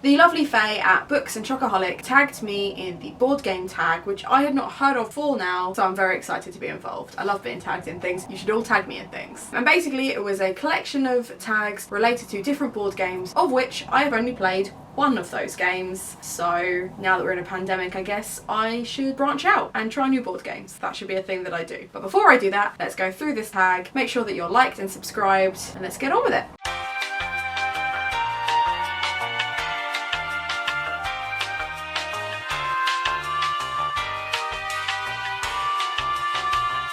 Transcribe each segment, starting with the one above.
The lovely Faye at Books and Chocoholic tagged me in the board game tag, which I had not heard of before now, so I'm very excited to be involved. I love being tagged in things. You should all tag me in things. And basically it was a collection of tags related to different board games, of which I have only played one of those games. So now that we're in a pandemic, I guess I should branch out and try new board games. That should be a thing that I do. But before I do that, let's go through this tag, make sure that you're liked and subscribed, and let's get on with it.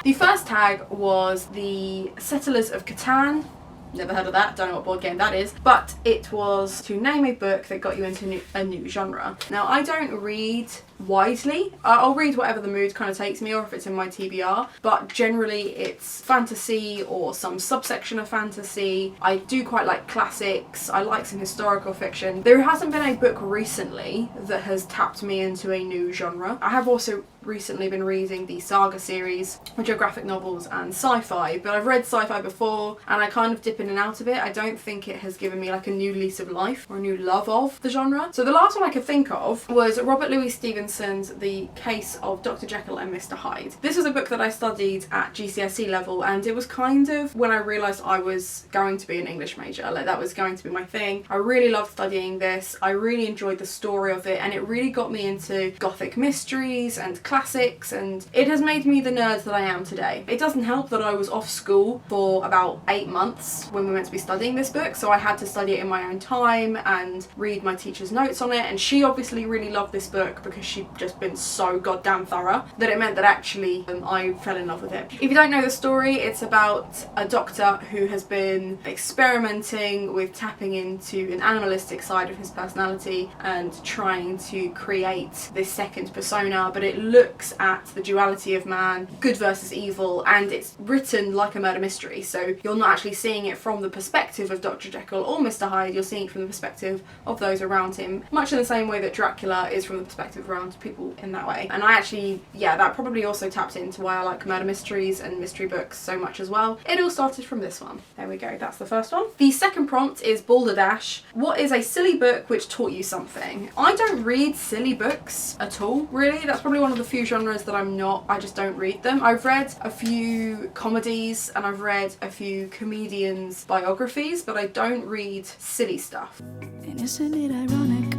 The first tag was the Settlers of Catan. Never heard of that, don't know what board game that is, but it was to name a book that got you into a new genre. Now, I don't read widely. I'll read whatever the mood kind of takes me, or if it's in my TBR, but generally it's fantasy or some subsection of fantasy. I do quite like classics. I like some historical fiction. There hasn't been a book recently that has tapped me into a new genre. I have also recently been reading the Saga series, which are graphic novels and sci-fi, but I've read sci-fi before and I kind of dip in and out of it. I don't think it has given me like a new lease of life or a new love of the genre. So the last one I could think of was Robert Louis Stevenson's The Case of Dr. Jekyll and Mr. Hyde. This was a book that I studied at GCSE level, and it was kind of when I realised I was going to be an English major, like that was going to be my thing. I really loved studying this. I really enjoyed the story of it, and it really got me into gothic mysteries and classics, and it has made me the nerd that I am today. It doesn't help that I was off school for about 8 months when we were meant to be studying this book, so I had to study it in my own time and read my teacher's notes on it, and she obviously really loved this book because she'd just been so goddamn thorough that it meant that actually I fell in love with it. If you don't know the story, it's about a doctor who has been experimenting with tapping into an animalistic side of his personality and trying to create this second persona, but it looks at the duality of man, good versus evil, and it's written like a murder mystery, so you're not actually seeing it from the perspective of Dr. Jekyll or Mr. Hyde, you're seeing it from the perspective of those around him, much in the same way that Dracula is from the perspective around people in that way. And I actually, yeah, that probably also tapped into why I like murder mysteries and mystery books so much as well. It all started from this one. There we go, that's the first one. The second prompt is Balderdash. What is a silly book which taught you something? I don't read silly books at all, really. That's probably one of the few genres that I just don't read them. I've read a few comedies and I've read a few comedians' biographies, but I don't read silly stuff. And isn't it ironic?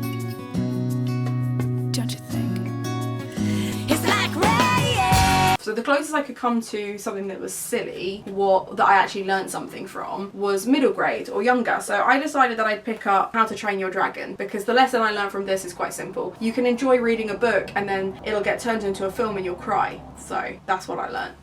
Don't you think? It's like rain. So the closest I could come to something that was silly, that I actually learned something from, was middle grade or younger. So I decided that I'd pick up How to Train Your Dragon, because the lesson I learned from this is quite simple. You can enjoy reading a book and then it'll get turned into a film and you'll cry. So that's what I learned.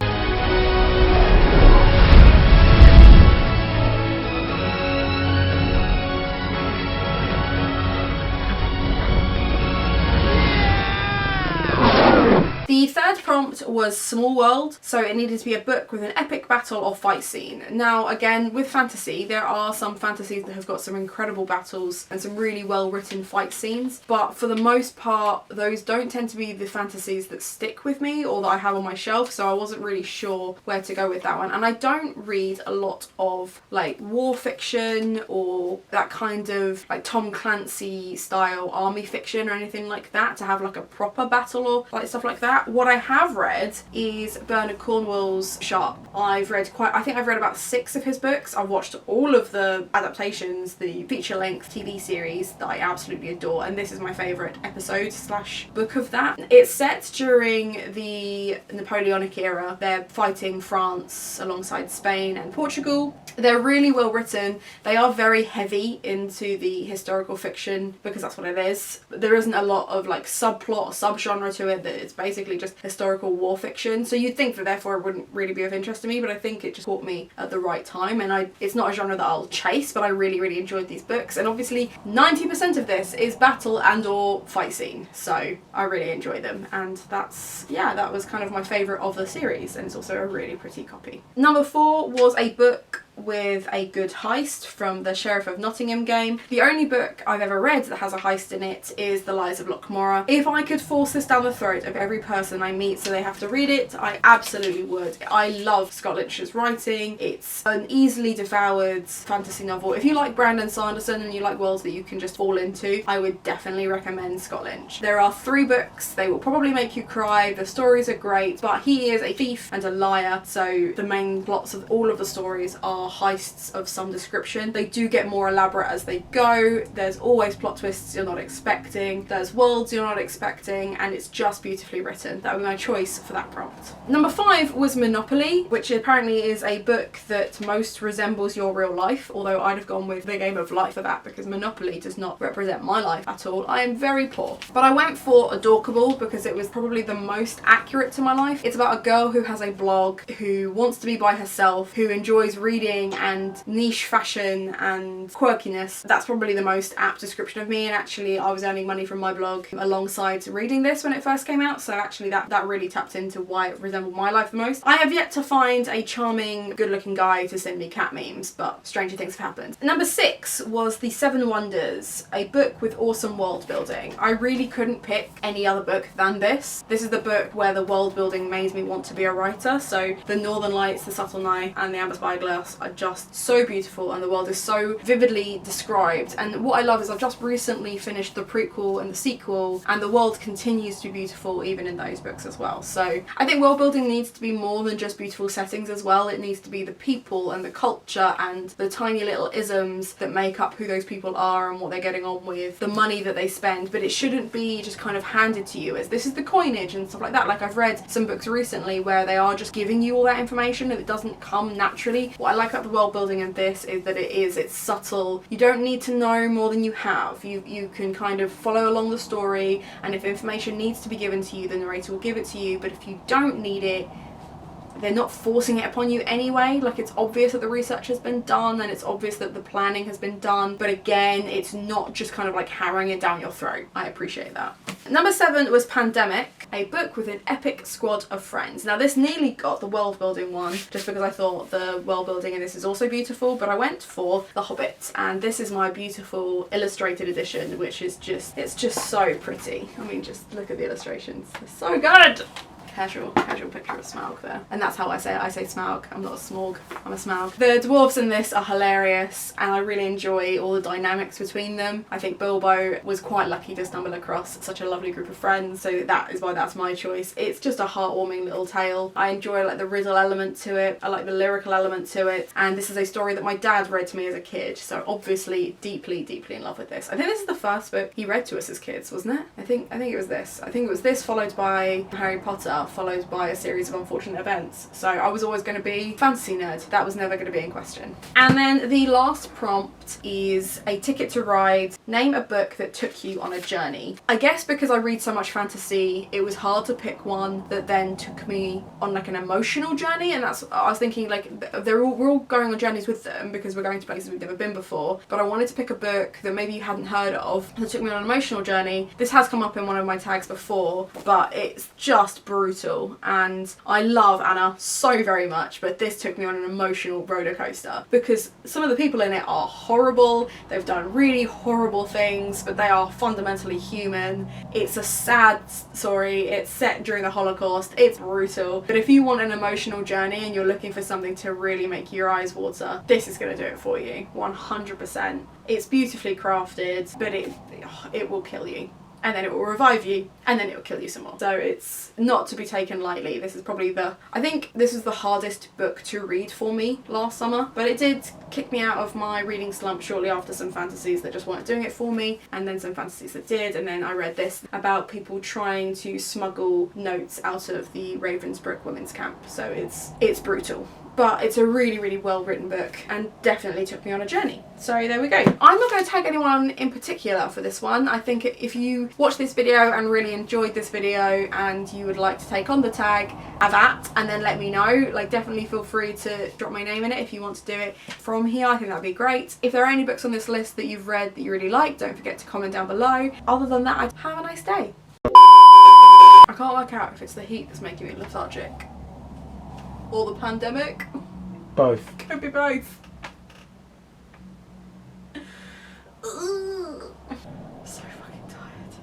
The third prompt was Smallworld, so it needed to be a book with an epic battle or fight scene. Now again, with fantasy, there are some fantasies that have got some incredible battles and some really well written fight scenes, but for the most part those don't tend to be the fantasies that stick with me or that I have on my shelf, so I wasn't really sure where to go with that one. And I don't read a lot of like war fiction or that kind of like Tom Clancy style army fiction or anything like that to have like a proper battle or like stuff like that. What I have read is Bernard Cornwell's Sharp. I think I've read about 6 of his books. I've watched all of the adaptations, the feature-length TV series that I absolutely adore, and this is my favourite episode / book of that. It's set during the Napoleonic era. They're fighting France alongside Spain and Portugal. They're really well written. They are very heavy into the historical fiction because that's what it is. There isn't a lot of like subplot or subgenre to it, that it's basically just historical war fiction. So you'd think that therefore it wouldn't really be of interest to me, but I think it just caught me at the right time, and it's not a genre that I'll chase, but I really, really enjoyed these books. And obviously 90% of this is battle and or fight scene, so I really enjoy them, and that was kind of my favourite of the series, and it's also a really pretty copy. Number 4 was a book with a good heist from the Sheriff of Nottingham game. The only book I've ever read that has a heist in it is The Lies of Lochmora. If I could force this down the throat of every person I meet so they have to read it, I absolutely would. I love Scott Lynch's writing. It's an easily devoured fantasy novel. If you like Brandon Sanderson and you like worlds that you can just fall into, I would definitely recommend Scott Lynch. There are 3 books. They will probably make you cry. The stories are great, but he is a thief and a liar, so the main plots of all of the stories are heists of some description. They do get more elaborate as they go. There's always plot twists you're not expecting. There's worlds you're not expecting, and it's just beautifully written. That would be my choice for that prompt. Number 5 was Monopoly, which apparently is a book that most resembles your real life, although I'd have gone with The Game of Life for that because Monopoly does not represent my life at all. I am very poor. But I went for Adorkable because it was probably the most accurate to my life. It's about a girl who has a blog, who wants to be by herself, who enjoys reading and niche fashion and quirkiness. That's probably the most apt description of me, and actually I was earning money from my blog alongside reading this when it first came out, so actually that really tapped into why it resembled my life the most. I have yet to find a charming, good-looking guy to send me cat memes, but stranger things have happened. Number 6 was The Seven Wonders, a book with awesome world building. I really couldn't pick any other book than this. This is the book where the world building made me want to be a writer, so the Northern Lights, the Subtle Knight and the Amber Spyglass are just so beautiful, and the world is so vividly described. And what I love is I've just recently finished the prequel and the sequel, and the world continues to be beautiful even in those books as well. So I think world building needs to be more than just beautiful settings as well. It needs to be the people and the culture and the tiny little isms that make up who those people are and what they're getting on with, the money that they spend, but it shouldn't be just kind of handed to you as this is the coinage and stuff like that. Like, I've read some books recently where they are just giving you all that information and it doesn't come naturally. What I like about the world building in this is that it's subtle. You don't need to know more than you have. You can kind of follow along the story, and if information needs to be given to you, the narrator will give it to you, but if you don't need it, they're not forcing it upon you anyway. Like, it's obvious that the research has been done and it's obvious that the planning has been done, but again, it's not just kind of like hammering it down your throat. I appreciate that. Number 7 was Pandemic, a book with an epic squad of friends. Now, this nearly got the world building one just because I thought the world building in this is also beautiful, but I went for The Hobbit, and this is my beautiful illustrated edition, which is it's just so pretty. I mean, just look at the illustrations. They're so good. Casual picture of Smaug there. And that's how I say it. I say Smaug. I'm not a Smorg. I'm a Smaug. The dwarves in this are hilarious, and I really enjoy all the dynamics between them. I think Bilbo was quite lucky to stumble across such a lovely group of friends, so that is why that's my choice. It's just a heartwarming little tale. I enjoy like the riddle element to it. I like the lyrical element to it. And this is a story that my dad read to me as a kid, so obviously deeply in love with this. I think this is the first book he read to us as kids, wasn't it? I think it was this. I think it was this followed by Harry Potter, followed by a series of unfortunate events. So I was always going to be fantasy nerd. That was never going to be in question. And then the last prompt is a ticket to ride. Name a book that took you on a journey. I guess because I read so much fantasy, it was hard to pick one that then took me on like an emotional journey, and that's, I was thinking like we're all going on journeys with them because we're going to places we've never been before, but I wanted to pick a book that maybe you hadn't heard of that took me on an emotional journey. This has come up in one of my tags before, but it's just brutal. And I love Anna so very much, but this took me on an emotional roller coaster because some of the people in it are horrible. They've done really horrible things, but they are fundamentally human. It's a sad story. It's set during the Holocaust. It's brutal. But if you want an emotional journey and you're looking for something to really make your eyes water, this is going to do it for you. 100%. It's beautifully crafted, but it will kill you. And then it will revive you, and then it will kill you some more. So it's not to be taken lightly. This is probably I think this is the hardest book to read for me last summer, but it did kick me out of my reading slump shortly after some fantasies that just weren't doing it for me, and then some fantasies that did, and then I read this about people trying to smuggle notes out of the Ravensbrück women's camp. So it's brutal. But it's a really well written book and definitely took me on a journey. So there we go. I'm not going to tag anyone in particular for this one. I think if you watched this video and really enjoyed this video and you would like to take on the tag, have at, and then let me know. Like, definitely feel free to drop my name in it if you want to do it from here. I think that'd be great. If there are any books on this list that you've read that you really like, don't forget to comment down below. Other than that, I'd have a nice day. I can't work out if it's the heat that's making me lethargic or the pandemic. Both. Could be both. So fucking tired.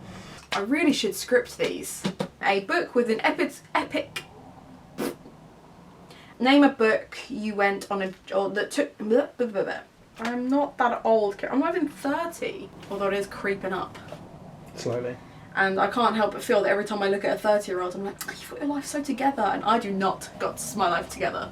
I really should script these. A book with an epic. Name a book you went on or that took. I'm not that old. I'm not even 30. Although it is creeping up. Slowly. And I can't help but feel that every time I look at a 30-year-old, I'm like, you've got your life so together, and I do not got my life together.